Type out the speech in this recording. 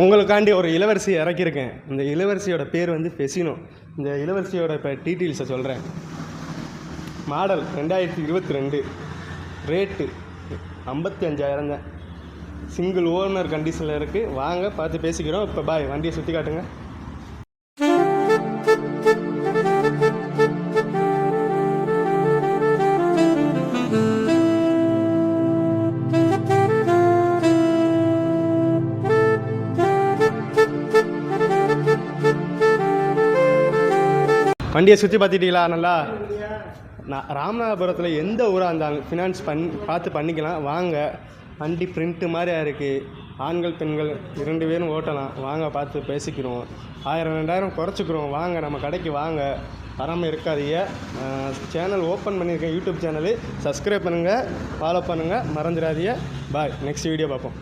உங்களுக்காண்டி ஒரு இளவரசி இறக்கியிருக்கேன். இந்த இளவரசியோட பேர் வந்து ஃபெசினோ. இந்த இளவரசியோட இப்போ டீட்டெயில்ஸை சொல்கிறேன். மாடல் 2022, ரேட்டு 55,000 தான். சிங்கிள் ஓனர் கண்டிஷனில் இருக்குது. வாங்க பார்த்து பேசிக்கிறோம். இப்போ பாய், வண்டியை சுற்றி காட்டுங்க. வண்டியை சுற்றி பார்த்துட்டீங்களா? நல்லா ராமநாதபுரத்தில் எந்த ஊராக இருந்தாலும் ஃபினான்ஸ் பார்த்து பண்ணிக்கலாம். வாங்க, வண்டி பிரிண்ட்டு மாதிரியா இருக்குது. ஆண்கள் பெண்கள் 2 பேரும் ஓட்டலாம். வாங்க பார்த்து பேசிக்கிறோம். 1000-2000 குறைச்சிக்கிறோம். வாங்க, நம்ம கடைக்கு வாங்க, வராமல் இருக்காதீங்க. சேனல் ஓப்பன் பண்ணியிருக்கேன், யூடியூப் சேனலு. சப்ஸ்கிரைப் பண்ணுங்கள், ஃபாலோ பண்ணுங்கள், மறந்துடாதீங்க. பாய், நெக்ஸ்ட் வீடியோ பார்ப்போம்.